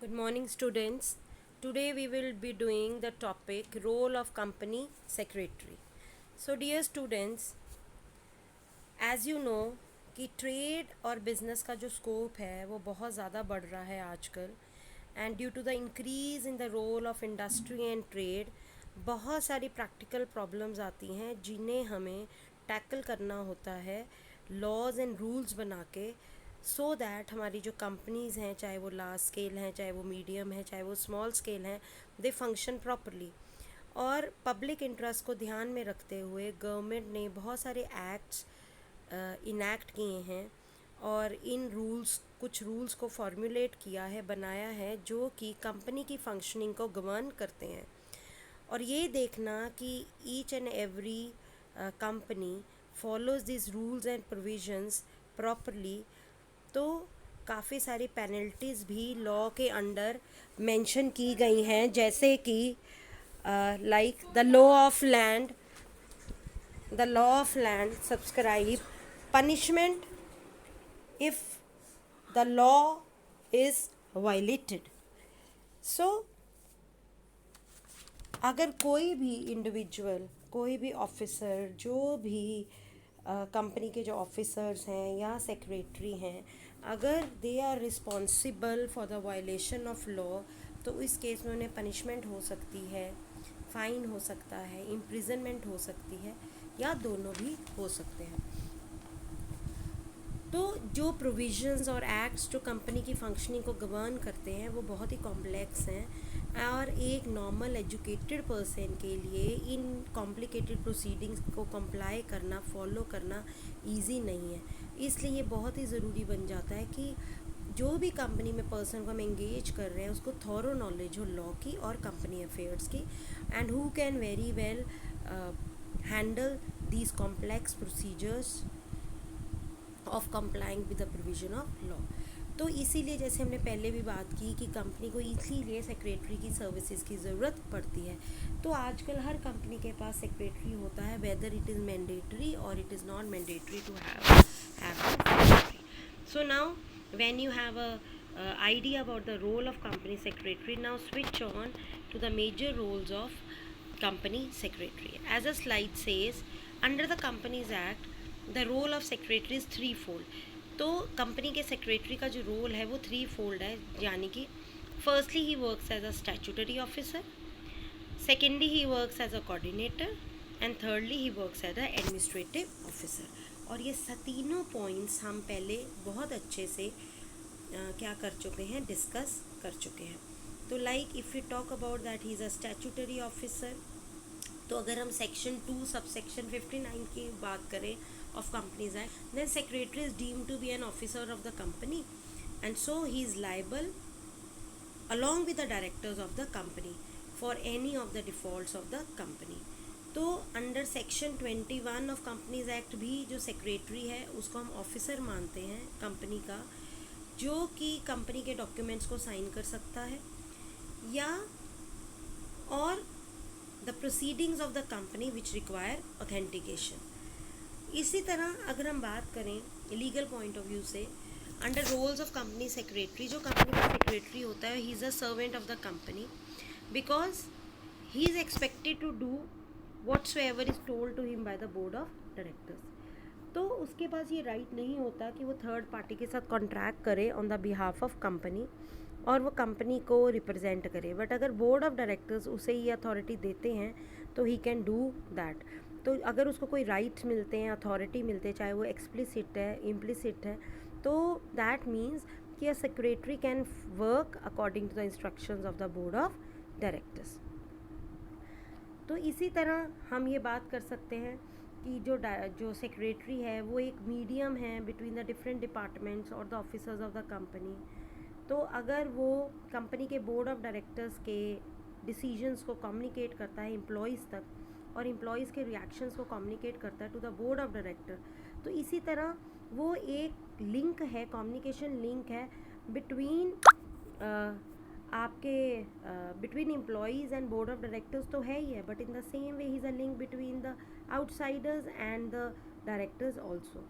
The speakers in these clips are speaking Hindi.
Good morning, students. Today we will be doing the topic role of company secretary. So, dear students, as you know कि ट्रेड और बिज़नेस का जो स्कोप है वो बहुत ज़्यादा बढ़ रहा है आजकल and due to the increase in the role of industry and trade बहुत सारी प्रैक्टिकल प्रॉब्लम्स आती हैं जिन्हें हमें टैकल करना होता है लॉज एंड रूल्स बना के सो दैट हमारी जो कंपनीज़ हैं चाहे वो लार्ज स्केल हैं चाहे वो मीडियम है चाहे वो स्मॉल स्केल हैं दे फंक्शन प्रॉपरली। और पब्लिक इंटरेस्ट को ध्यान में रखते हुए गवर्नमेंट ने बहुत सारे एक्ट्स इनैक्ट किए हैं और इन रूल्स कुछ रूल्स को फॉर्मुलेट किया है बनाया है जो कि कंपनी की फंक्शनिंग को गवर्न करते हैं। और ये देखना कि each and every company follows this rules and provisions properly. तो काफ़ी सारी पेनल्टीज़ भी लॉ के अंडर मेंशन की गई हैं जैसे कि like the law of land subscribe punishment if the law is violated. So अगर कोई भी इंडिविजुअल कोई भी ऑफिसर जो भी कंपनी के जो ऑफिसर्स हैं या सेक्रेटरी हैं अगर they are responsible for the violation of law तो इस केस में उन्हें पनिशमेंट हो सकती है, फाइन हो सकता है, इम्प्रिजनमेंट हो सकती है या दोनों भी हो सकते हैं। तो जो प्रोविजंस और एक्ट्स जो कंपनी की फंक्शनिंग को गवर्न करते हैं वो बहुत ही कॉम्प्लेक्स हैं और एक नॉर्मल एजुकेटेड पर्सन के लिए इन कॉम्प्लिकेटेड प्रोसीडिंग्स को कंप्लाई करना फॉलो करना इजी नहीं है। इसलिए ये बहुत ही ज़रूरी बन जाता है कि जो भी कंपनी में पर्सन को हम एंगेज कर रहे हैं उसको थॉरो नॉलेज हो लॉ की और कंपनी अफेयर्स की and who can very well handle these complex procedures of complying with the provision of law. तो इसीलिए जैसे हमने पहले भी बात की कि कंपनी को इसीलिए सेक्रेटरी की सर्विसेज की ज़रूरत पड़ती है। तो आजकल हर कंपनी के पास सेक्रेटरी होता है वेदर इट इज़ मैंडेटरी और it is not mandatory to have secretary. So now when you have a idea about the role of company secretary, now switch on to the major roles of company secretary. As a slide says, under the Companies Act the role of secretary is three fold. तो कंपनी के सेक्रेटरी का जो रोल है वो थ्री फोल्ड है, यानी कि firstly he works as a statutory officer, secondly he works as a coordinator and thirdly he works as a administrative officer. और ये तीनों पॉइंट्स हम पहले बहुत अच्छे से क्या कर चुके हैं, डिस्कस कर चुके हैं। तो like if you talk about that he is a statutory officer, तो अगर हम सेक्शन 2 सब सेक्शन 59 की बात करें of Companies Act, then secretary is deemed to be an officer of the company and so he is liable along with the directors of the company for any of the defaults of the company. तो under section 21 of companies act भी जो सेक्रेटरी है उसको हम ऑफिसर मानते हैं कंपनी का, जो कि कंपनी के डॉक्यूमेंट्स को साइन कर सकता है या और the proceedings of the company which require authentication. इसी तरह अगर हम बात करें लीगल पॉइंट ऑफ व्यू से, under roles of company secretary, जो कंपनी का सेक्रेटरी होता है he is a servant of the company because he is expected to do whatsoever is told to him by the board of directors. तो उसके पास ये राइट नहीं होता कि वो थर्ड पार्टी के साथ कॉन्ट्रैक्ट करे on the behalf of company और वो कंपनी को रिप्रेजेंट करे, बट अगर बोर्ड ऑफ डायरेक्टर्स उसे ये अथॉरिटी देते हैं तो ही कैन डू दैट। तो अगर उसको कोई राइट मिलते हैं, अथॉरिटी मिलते हैं, चाहे वो एक्सप्लिसिट है इम्प्लिसिट है, तो दैट मीन्स कि a secretary can work according to the instructions of the board of directors. तो इसी तरह हम ये बात कर सकते हैं कि जो सेक्रेटरी है वो एक मीडियम है बिटवीन द डिफरेंट डिपार्टमेंट्स और the officers of the company. तो अगर वो कंपनी के बोर्ड ऑफ डायरेक्टर्स के डिसीजंस को कम्युनिकेट करता है एम्प्लॉयज़ तक और एम्प्लॉयज़ के रिएक्शंस को कम्युनिकेट करता है to the board of director, तो इसी तरह वो एक लिंक है, कम्युनिकेशन लिंक है बिटवीन आपके between employees and board of directors तो है ही है, but in the same way he is a link between the outsiders and the directors also.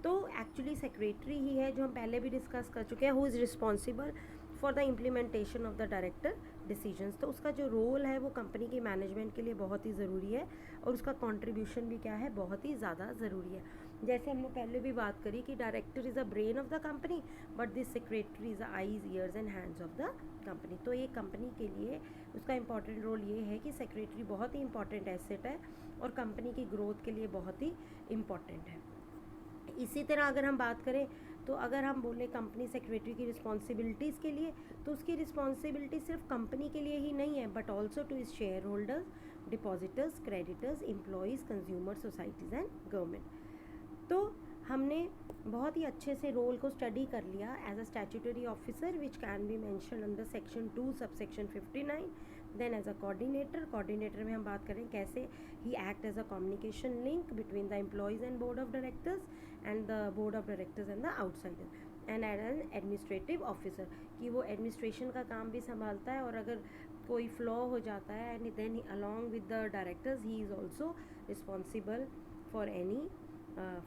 तो एक्चुअली सेक्रेटरी ही है जो हम पहले भी डिस्कस कर चुके हैं, who is responsible for the implementation of the director decisions. तो उसका जो रोल है वो कंपनी की मैनेजमेंट के लिए बहुत ही ज़रूरी है और उसका कंट्रीब्यूशन भी क्या है, बहुत ही ज़्यादा ज़रूरी है। जैसे हमने पहले भी बात करी कि director is a brain of the company but this secretary is the eyes ears and hands of the company. तो ये कंपनी के लिए उसका इंपॉर्टेंट रोल ये है कि सेक्रेटरी बहुत ही इंपॉर्टेंट एसेट है और कंपनी की ग्रोथ के लिए बहुत ही इम्पॉर्टेंट है। इसी तरह अगर हम बात करें तो अगर हम बोले कंपनी सेक्रेटरी की रिस्पॉन्सिबिलिटीज़ के लिए, तो उसकी रिस्पॉन्सिबिलिटी सिर्फ कंपनी के लिए ही नहीं है but also two is share holders, depositors, creditors, employees, consumer, societies and government. तो हमने बहुत ही अच्छे से रोल को स्टडी कर लिया as a statutory officer which can be mention under section 2 subsection 59। Then as a coordinator में हम बात करें कैसे he act as a communication link between the employees and board of directors and the board of directors and the outsider. And as an administrative officer कि वो एडमिनिस्ट्रेशन का काम भी संभालता है और अगर कोई फ्लॉ हो जाता है and then along with the directors he is also responsible for any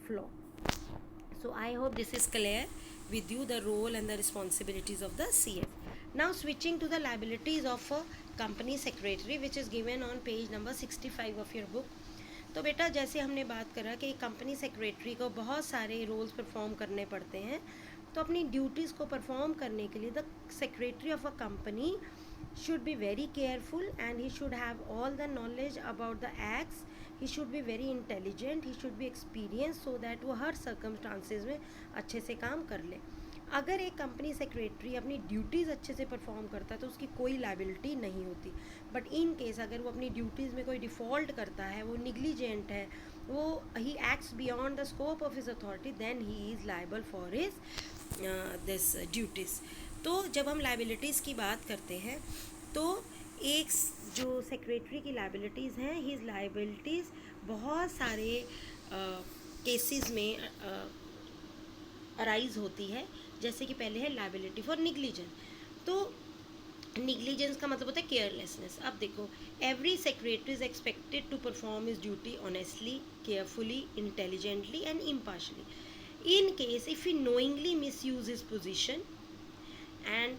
flaw. So I hope this is clear with you, the role and the responsibilities of the CF. Now switching to the liabilities of a company secretary which is given on page number 65 of your book. तो बेटा जैसे हमने बात करा कि कंपनी सेक्रेटरी को बहुत सारे रोल्स परफॉर्म करने पड़ते हैं, तो अपनी ड्यूटीज़ को परफॉर्म करने के लिए the secretary of a company should be very careful and he should have all the knowledge about the acts. He should be very intelligent, he should be experienced so that वो हर circumstances में अच्छे से काम कर ले। अगर एक कंपनी सेक्रेटरी अपनी ड्यूटीज़ अच्छे से परफॉर्म करता है तो उसकी कोई लाइबिलिटी नहीं होती, बट इन केस अगर वो अपनी ड्यूटीज़ में कोई डिफ़ॉल्ट करता है, वो निग्लिजेंट है, वो he acts beyond the scope of his authority, then he is liable for his this duties. तो जब हम लाइबिलिटीज़ की बात करते हैं तो एक जो सेक्रेटरी की लाइबिलिटीज़ हैं, हिज लाइबिलिटीज़ बहुत सारे केसेस में अराइज होती है। जैसे कि पहले है लाइबिलिटी फॉर निग्लिजेंस। तो निग्लिजेंस का मतलब होता है केयरलेसनेस। अब देखो, every secretary is expected to perform his duty honestly, carefully, intelligently and impartially. In case if he knowingly misuse his position and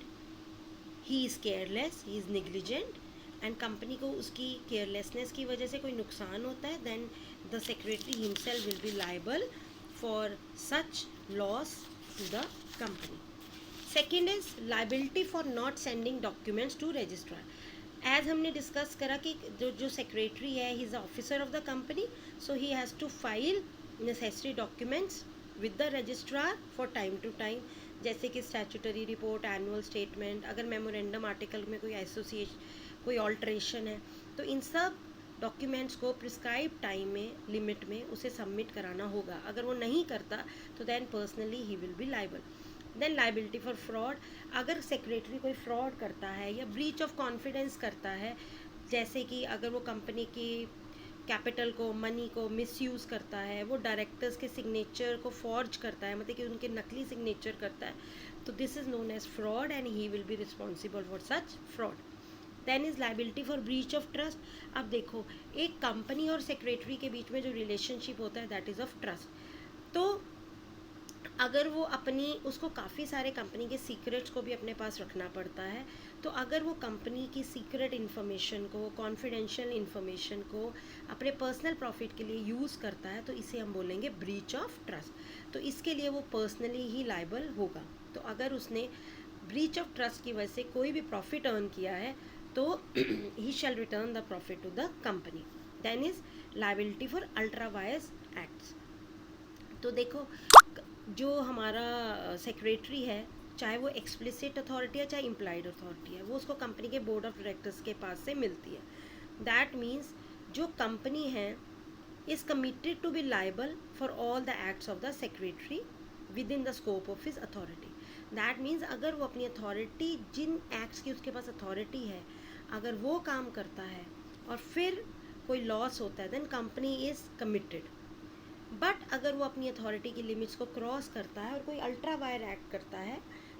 he is careless, he is negligent and company को उसकी केयरलेसनेस की वजह से कोई नुकसान होता है, then the secretary himself will be liable for such loss to the company. Second is liability for not sending documents to registrar. As हमने डिस्कस करा कि जो सेक्रेटरी है he is the officer of the company, so he has to file necessary documents with the registrar for time to time, जैसे कि स्टैट्यूटरी रिपोर्ट, एनुअल स्टेटमेंट, अगर मेमोरेंडम आर्टिकल में कोई कोई ऑल्ट्रेशन है तो इन सब डॉक्यूमेंट्स को प्रिस्क्राइब टाइम में, लिमिट में उसे सबमिट कराना होगा। अगर वो नहीं करता तो then personally he will be liable. Then liability for fraud. अगर सेक्रेटरी कोई फ्रॉड करता है या ब्रीच ऑफ कॉन्फिडेंस करता है, जैसे कि अगर वो कंपनी की कैपिटल को, मनी को मिसयूज़ करता है, वो डायरेक्टर्स के सिग्नेचर को फॉर्ज करता है, मतलब कि उनके नकली सिग्नेचर करता है, तो this is known as fraud and he will be responsible for such fraud. Then is liability for breach of trust. अब देखो, एक कंपनी और सेक्रेटरी के बीच में जो रिलेशनशिप होता है दैट इज़ ऑफ ट्रस्ट। तो अगर वो उसको काफ़ी सारे कंपनी के सीक्रेट्स को भी अपने पास रखना पड़ता है, तो अगर वो कंपनी की सीक्रेट इन्फॉर्मेशन को, कॉन्फिडेंशियल इन्फॉर्मेशन को अपने पर्सनल प्रॉफिट के लिए यूज़ करता है तो इसे हम बोलेंगे ब्रीच ऑफ ट्रस्ट। तो इसके लिए वो पर्सनली ही लाइबल होगा। तो अगर उसने ब्रीच ऑफ ट्रस्ट की वजह से कोई भी प्रॉफिट अर्न किया है तो ही shall return the profit to the company. Then is liability for ultra vires acts. तो देखो, जो हमारा सेक्रेटरी है, चाहे वो एक्सप्लिसिट अथॉरिटी है चाहे इम्प्लाइड अथॉरिटी है, वो उसको कंपनी के बोर्ड ऑफ डायरेक्टर्स के पास से मिलती है। दैट मीन्स जो कंपनी है is committed to be liable for all the acts of the secretary within the scope of his authority. That means अगर वो अपनी अथॉरिटी, जिन एक्ट्स की उसके पास अथॉरिटी है, अगर वो काम करता है और फिर कोई लॉस होता है, then company is committed. But अगर वो अपनी अथॉरिटी की लिमिट्स को क्रॉस करता है और कोई अल्ट्रा वायर एक्ट करता है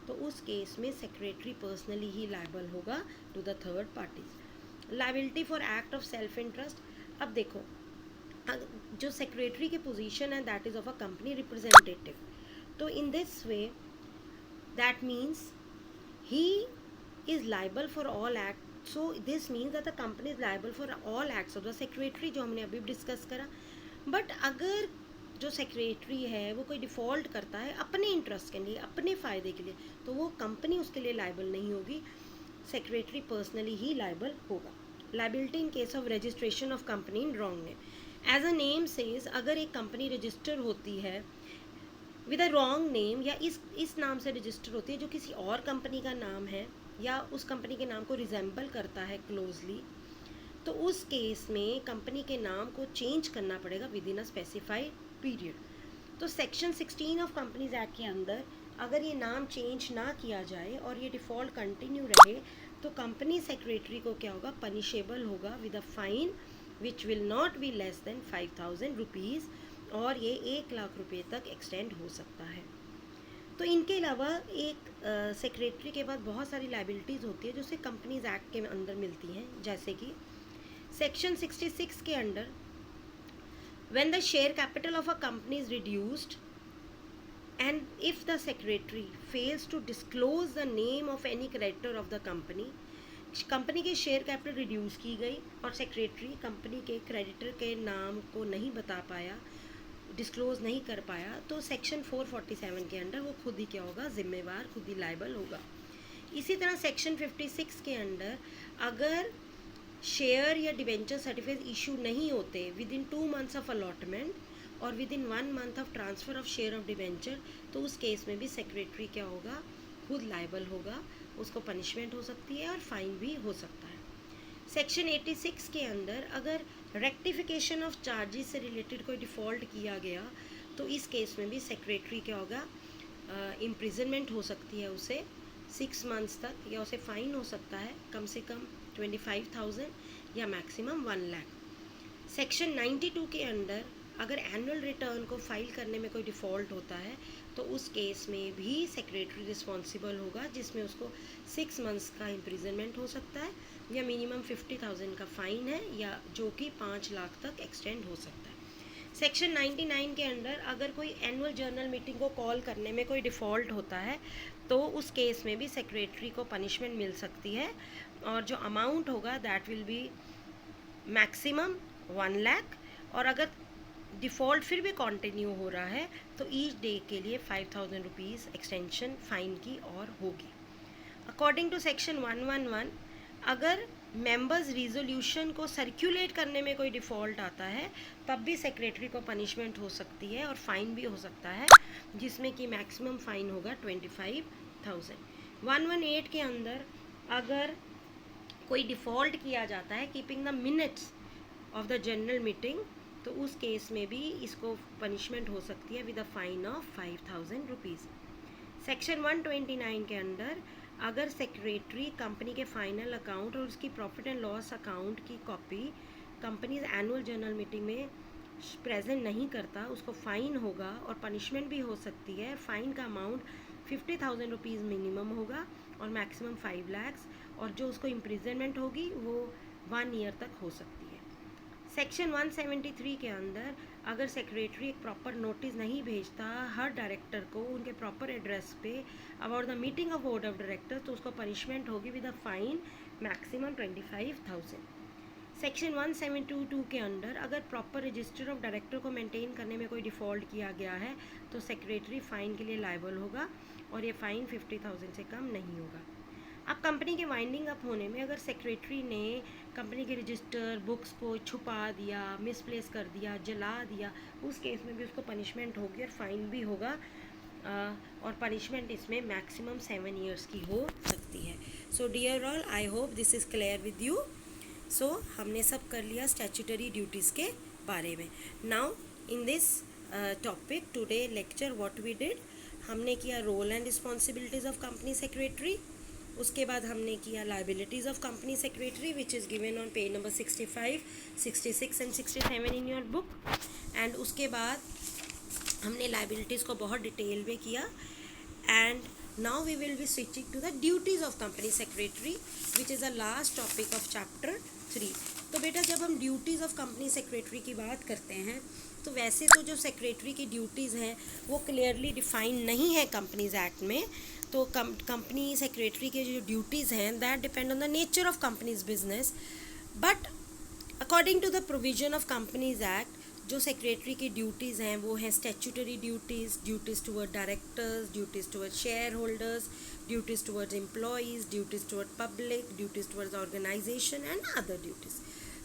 तो उस केस में सेक्रेटरी पर्सनली ही लाइबल होगा to the third parties. Liability for act of self interest. अब देखो, जो सेक्रेटरी की पोजीशन है that is of a company representative. तो in this way that means he is liable for all acts. So this means that the company is liable for all acts of the secretary, जो हमने अभी डिस्कस करा. बट अगर जो सेक्रेटरी है वो कोई डिफ़ॉल्ट करता है अपने इंटरेस्ट के लिए, अपने फ़ायदे के लिए, तो वो कंपनी उसके लिए लाइबल नहीं होगी, सेक्रेटरी पर्सनली ही लाइबल होगा. Liability in case of registration of company in wrong name. As a name says, अगर एक कंपनी रजिस्टर होती है विद अ रॉन्ग नेम, या इस नाम से रजिस्टर होती है जो किसी और कंपनी का नाम है या उस कंपनी के नाम को रिजेंबल करता है क्लोजली, तो उस केस में कंपनी के नाम को चेंज करना पड़ेगा with in a specified period. तो सेक्शन 16 ऑफ कंपनीज एक्ट के अंदर अगर ये नाम चेंज ना किया जाए और ये डिफ़ॉल्ट कंटिन्यू रहे, तो कंपनी सेक्रेटरी को क्या होगा, पनिशेबल होगा with a fine which will not be less than 5,000 rupees, और ये 1,00,000 रुपये तक एक्सटेंड हो सकता है. तो इनके अलावा एक सेक्रेटरी के बाद बहुत सारी लाइबिलिटीज़ होती है जो सिर्फ कंपनीज एक्ट के अंदर मिलती हैं, जैसे कि सेक्शन 66 के under when the share capital of a company is reduced and if the secretary fails to disclose the name of any creditor of the company, company के शेयर कैपिटल रिड्यूस की गई और सेक्रेटरी कंपनी के क्रेडिटर के नाम को नहीं बता पाया, डिस्क्लोज नहीं कर पाया, तो सेक्शन 447 के अंडर वो खुद ही क्या होगा, जिम्मेवार, खुद ही लाइबल होगा. इसी तरह सेक्शन 56 के अंडर अगर शेयर या डिवेंचर सर्टिफिकेट इशू नहीं होते within 2 months of allotment और within 1 month of transfer of share of debenture, तो उस केस में भी सेक्रेटरी क्या होगा, खुद लाइबल होगा, उसको पनिशमेंट हो सकती है और फाइन भी हो सकता है. सेक्शन 86 के अंदर अगर रेक्टिफिकेशन ऑफ चार्जेस से रिलेटेड कोई डिफ़ॉल्ट किया गया, तो इस केस में भी सेक्रेटरी क्या होगा, इम्प्रिजनमेंट हो सकती है उसे 6 months तक, या उसे फ़ाइन हो सकता है कम से कम 25,000 या मैक्सिमम 1,00,000. सेक्शन 92 के अंडर अगर एनुअल रिटर्न को फाइल करने में कोई डिफ़ॉल्ट होता है, तो उस केस में भी सेक्रेटरी रिस्पॉन्सिबल होगा, जिसमें उसको 6 months का इम्प्रिजनमेंट हो सकता है या मिनिमम 50,000 का फ़ाइन है, या जो कि 5,00,000 तक एक्सटेंड हो सकता है. सेक्शन 99 के अंडर अगर कोई एनुअल जर्नल मीटिंग को कॉल करने में कोई डिफ़ॉल्ट होता है, तो उस केस में भी सेक्रेटरी को पनिशमेंट मिल सकती है, और जो अमाउंट होगा दैट विल बी मैक्सिमम 1,00,000, और अगर डिफ़ॉल्ट फिर भी कंटिन्यू हो रहा है तो ईच डे के लिए 5,000 रुपीज़ एक्सटेंशन फ़ाइन की और होगी. अकॉर्डिंग टू सेक्शन 111, अगर मेंबर्स रिजोल्यूशन को सर्कुलेट करने में कोई डिफ़ॉल्ट आता है, तब भी सेक्रेटरी को पनिशमेंट हो सकती है और फ़ाइन भी हो सकता है, जिसमें कि मैक्सिमम फ़ाइन होगा 25,000. 118 के अंदर अगर कोई डिफ़ॉल्ट किया जाता है keeping the minutes of the general meeting, तो उस केस में भी इसको पनिशमेंट हो सकती है with a fine of 5,000 rupees. Section 129 के अंडर अगर सेक्रेटरी कंपनी के फाइनल अकाउंट और उसकी प्रॉफिट एंड लॉस अकाउंट की copy companies annual general meeting में प्रेजेंट नहीं करता, उसको फ़ाइन होगा और पनिशमेंट भी हो सकती है. फ़ाइन का अमाउंट 50,000 रुपीज़ मिनिमम होगा और मैक्सिमम 5,00,000, और जो उसको इम्प्रिजनमेंट होगी वो 1 year तक हो सकती है. सेक्शन 173 के अंदर अगर सेक्रेटरी एक प्रॉपर नोटिस नहीं भेजता हर डायरेक्टर को उनके प्रॉपर एड्रेस पे about the meeting of board of director, तो उसको पनिशमेंट होगी with a fine maximum 25,000. Section 172 के अंडर अगर प्रॉपर रजिस्टर ऑफ डायरेक्टर को मेंटेन करने में कोई डिफ़ॉल्ट किया गया है, तो सेक्रेटरी फ़ाइन के लिए लायबल होगा, और ये फ़ाइन 50,000 से कम नहीं होगा. अब कंपनी के वाइंडिंग अप होने में अगर सेक्रेटरी ने कंपनी के रजिस्टर बुक्स को छुपा दिया, मिसप्लेस कर दिया, जला दिया, उस केस में भी उसको पनिशमेंट होगी और फ़ाइन भी होगा, और पनिशमेंट इसमें मैक्सिमम 7 years की हो सकती है. So dear all, I hope this is clear with you. So हमने सब कर लिया स्टैट्यूटरी ड्यूटीज़ के बारे में. Now in this topic today lecture what we did, हमने किया role and responsibilities of company secretary. उसके बाद हमने किया liabilities of company secretary which is given on page number 65, 66 and 67 in your book. And उसके बाद हमने लाइबिलिटीज़ को बहुत डिटेल में किया. And now we will be switching to the duties of company secretary which is the last topic of chapter 3. तो बेटा जब हम ड्यूटीज़ ऑफ कंपनी सेक्रेटरी की बात करते हैं, तो वैसे तो जो सेक्रेटरी की ड्यूटीज़ हैं वो क्लियरली डिफाइन नहीं है कंपनीज एक्ट में, तो कंपनी सेक्रेटरी के जो ड्यूटीज़ हैं that depend on the nature of company's business, but according to the provision of companies act जो सेक्रेटरी की ड्यूटीज़ हैं वो हैं statutory duties, duties toward directors, duties toward shareholders, duties towards employees, duties toward public, duties towards organisation and other duties.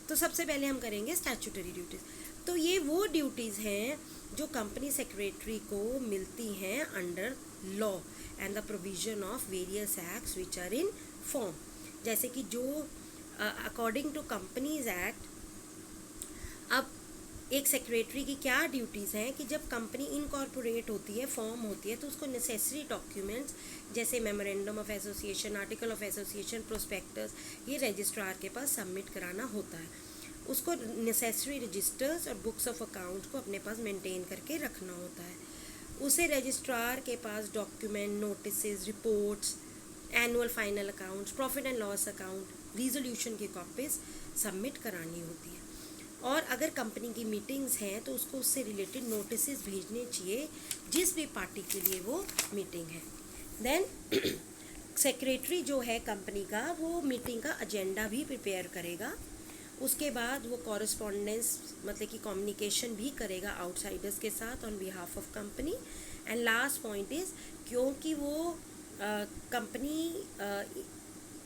तो सबसे पहले हम करेंगे स्टैट्यूटरी ड्यूटीज़। तो ये वो ड्यूटीज़ हैं जो कंपनी सेक्रेटरी को मिलती हैं under law and the provision of various acts which are in form. जैसे कि जो अकॉर्डिंग टू कंपनीज एक्ट, अब एक सेक्रेटरी की क्या ड्यूटीज़ हैं कि जब कंपनी इनकॉर्पोरेट होती है, फॉर्म होती है, तो उसको नेसेसरी डॉक्यूमेंट्स जैसे memorandum of association, article of association, prospectus, ये रजिस्ट्रार के पास सबमिट कराना होता है। उसको नेसेसरी रजिस्टर्स और बुक्स ऑफ अकाउंट्स को अपने पास मेंटेन करके रखना होता है। उसे रजिस्ट्रार के पास document, notices, reports, annual final accounts, profit and loss account, resolution की कॉपीज सबमिट करानी होती है। और अगर कंपनी की मीटिंग्स हैं तो उसको उससे रिलेटेड नोटिसेस भेजने चाहिए जिस भी पार्टी के लिए वो मीटिंग है। देन सेक्रेटरी जो है कंपनी का, वो मीटिंग का एजेंडा भी प्रिपेयर करेगा। उसके बाद वो कॉरेस्पॉन्डेंस मतलब कि कम्युनिकेशन भी करेगा आउटसाइडर्स के साथ on behalf of company. And last point is, क्योंकि वो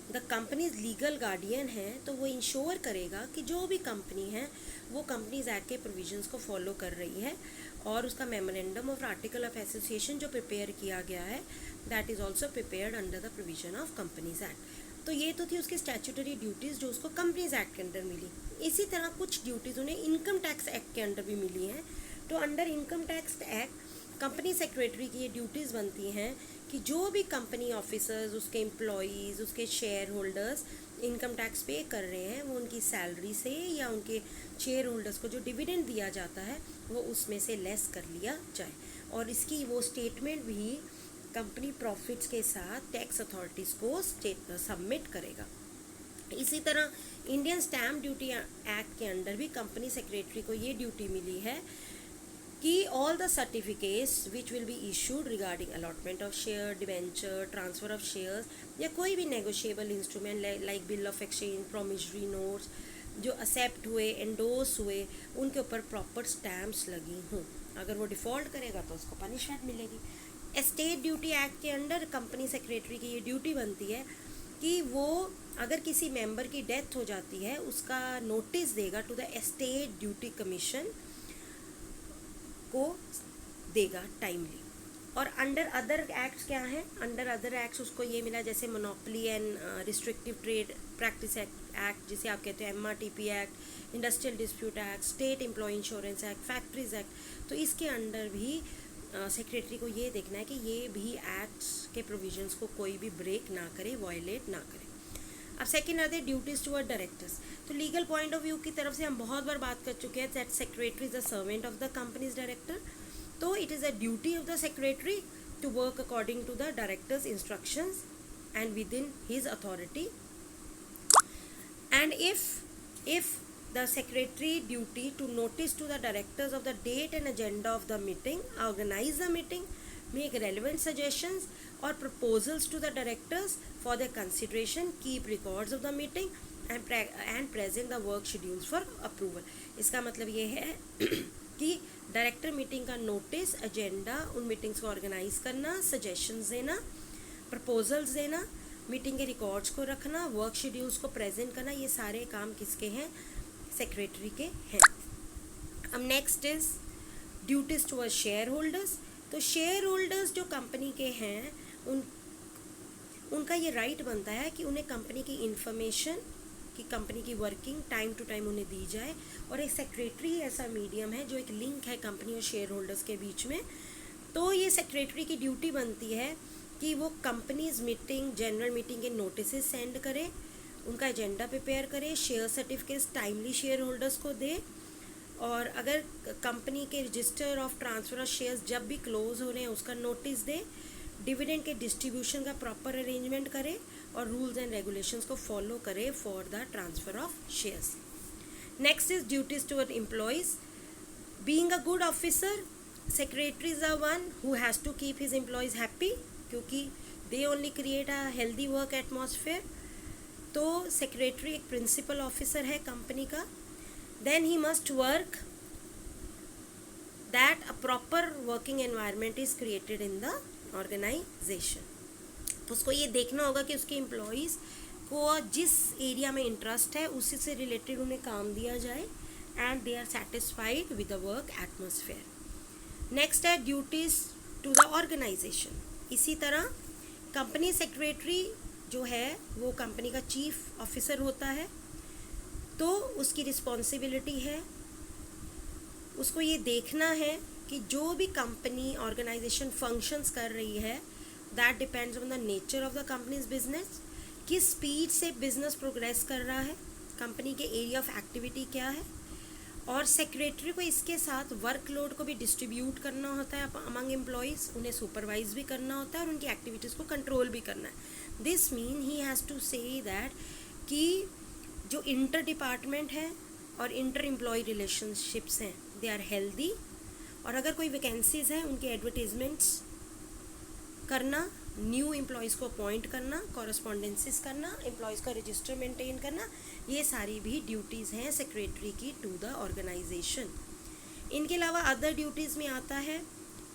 द कंपनीज लीगल गार्डियन है, तो वो इंश्योर करेगा कि जो भी कंपनी है वो कंपनीज एक्ट के प्रोविजंस को फॉलो कर रही है, और उसका memorandum of article of association जो प्रिपेयर किया गया है that is also prepared under the provision of companies act. तो ये तो थी उसकी स्टैट्यूटरी ड्यूटीज़ जो उसको कंपनीज एक्ट के अंडर मिली। इसी तरह कुछ ड्यूटीज़ उन्हें इनकम टैक्स एक्ट के अंडर भी मिली हैं। तो under income tax act company secretary की ये ड्यूटीज़ बनती हैं कि जो भी कंपनी ऑफिसर्स, उसके एम्प्लॉयज़, उसके शेयर होल्डर्स इनकम टैक्स पे कर रहे हैं, वो उनकी सैलरी से या उनके शेयर होल्डर्स को जो डिविडेंड दिया जाता है वो उसमें से लेस कर लिया जाए, और इसकी वो स्टेटमेंट भी कंपनी प्रॉफिट्स के साथ टैक्स अथॉरिटीज़ को सबमिट करेगा। इसी तरह इंडियन स्टैम्प ड्यूटी एक्ट के अंडर भी कंपनी सेक्रेटरी को ये ड्यूटी मिली है कि all the certificates which will be issued regarding allotment of share, debenture, transfer of shares या कोई भी negotiable instrument like bill of exchange, promissory notes जो एक्सेप्ट हुए, एंडोर्स हुए, उनके ऊपर प्रॉपर स्टैम्प्स लगी हों। अगर वो डिफ़ॉल्ट करेगा तो उसको पनिशमेंट मिलेगी। एस्टेट ड्यूटी एक्ट के अंडर कंपनी सेक्रेटरी की ये ड्यूटी बनती है कि वो अगर किसी मेंबर की डेथ हो जाती है उसका नोटिस देगा to the estate duty commission को देगा टाइमली। और अंडर अदर एक्ट्स क्या हैं? अंडर अदर एक्ट्स उसको ये मिला जैसे monopoly and restrictive trade practice act जिसे आप कहते हैं MRTP act, industrial dispute act, state employ insurance act, factories act. तो इसके अंडर भी सेक्रेटरी को ये देखना है कि ये भी एक्ट्स के प्रोविजंस को कोई भी ब्रेक ना करे, वायलेट ना करे। अब सेकेंड आते हैं ड्यूटीज़ टुवर्ड डायरेक्टर्स। तो लीगल पॉइंट ऑफ व्यू की तरफ से हम बहुत बार बात कर चुके हैं that secretary is the servant of the company's director. तो it is a duty of the secretary to work according to the directors instructions and within his authority. And if the secretary duty to notice to the directors of the date and agenda of the meeting, organize the meeting, make relevant suggestions or proposals to the directors for their consideration, keep records of the meeting and present the work schedules for approval। इसका मतलब ये है कि डायरेक्टर मीटिंग का नोटिस, एजेंडा, उन मीटिंग्स को ऑर्गेनाइज करना, सजेशंस देना, प्रपोजल्स देना, मीटिंग के रिकॉर्ड्स को रखना, वर्क शेड्यूल्स को प्रेजेंट करना, ये सारे काम किसके हैं? सेक्रेटरी के हैं। अब next is duties towards share holders. तो शेयर होल्डर्स जो कंपनी के हैं उनका ये राइट बनता है कि उन्हें कंपनी की इंफॉर्मेशन, कि कंपनी की वर्किंग टाइम टू टाइम उन्हें दी जाए, और एक सेक्रेटरी ऐसा मीडियम है जो एक लिंक है कंपनी और शेयर होल्डर्स के बीच में। तो ये सेक्रेटरी की ड्यूटी बनती है कि वो कंपनीज मीटिंग, जनरल मीटिंग के नोटिसेस सेंड करे, उनका एजेंडा प्रिपेयर करे, share certificates timely share holders को दे, और अगर कंपनी के register of transfer of shares जब भी क्लोज हो रहे हैं उसका नोटिस दे, डिविडेंड के डिस्ट्रीब्यूशन का प्रॉपर अरेंजमेंट करे, और रूल्स एंड रेगुलेशंस को फॉलो करे for the transfer of shares. Next is duties toward employees. Being a good officer, secretary is the one who has to keep his employees happy, क्योंकि they only create a healthy work atmosphere. तो सेक्रेटरी एक प्रिंसिपल ऑफिसर है कंपनी का. Then he must work that a proper working environment is created in the organization. उसको ये देखना होगा कि उसके एम्प्लॉयज़ को जिस एरिया में इंटरेस्ट है उसी से रिलेटेड उन्हें काम दिया जाए and they are satisfied with the work atmosphere. Next है ड्यूटीज़ टू द ऑर्गेनाइजेशन. इसी तरह कंपनी सेक्रेटरी जो है वो कंपनी का चीफ ऑफिसर होता है. तो उसकी रिस्पॉन्सिबिलिटी है, उसको ये देखना है कि जो भी कंपनी ऑर्गेनाइजेशन फंक्शंस कर रही है that depends on the nature of the companies business. किस स्पीड से बिजनेस प्रोग्रेस कर रहा है, कंपनी के एरिया ऑफ एक्टिविटी क्या है. और सेक्रेटरी को इसके साथ वर्कलोड को भी डिस्ट्रीब्यूट करना होता है अमंग एम्प्लॉयज़, उन्हें सुपरवाइज भी करना होता है और उनकी एक्टिविटीज़ को कंट्रोल भी करना है. This mean he has to say that कि जो इंटर डिपार्टमेंट है और इंटर एम्प्लॉय रिलेशनशिप्स हैं दे आर हेल्दी. और अगर कोई वैकेंसीज़ हैं उनकी एडवर्टीजमेंट्स करना, न्यू एम्प्लॉयज़ को अपॉइंट करना, कॉरस्पॉन्डेंसेस करना, एम्प्लॉयज़ का रजिस्टर मेंटेन करना, ये सारी भी ड्यूटीज़ हैं सेक्रेटरी की टू द ऑर्गेनाइजेशन. इनके अलावा अदर ड्यूटीज़ में आता है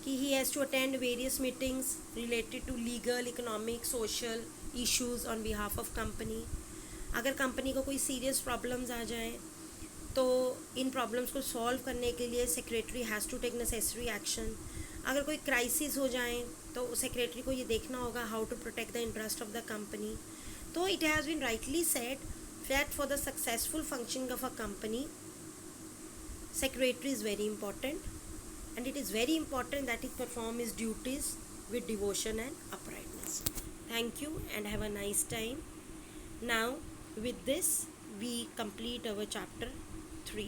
कि he has to attend various meetings related to legal, economic, social issues on behalf of company. अगर कंपनी को कोई सीरियस प्रॉब्लम्स आ जाएँ तो इन प्रॉब्लम्स को सॉल्व करने के लिए secretary has to take necessary action. अगर कोई क्राइसिस हो जाए तो सेक्रेटरी को ये देखना होगा how to protect the interest of the company. तो it has been rightly said that for the successful functioning of a company secretary is very important, and it is very important that he perform his duties with devotion and uprightness. Thank you and have a nice time. Now with this we complete our chapter 3.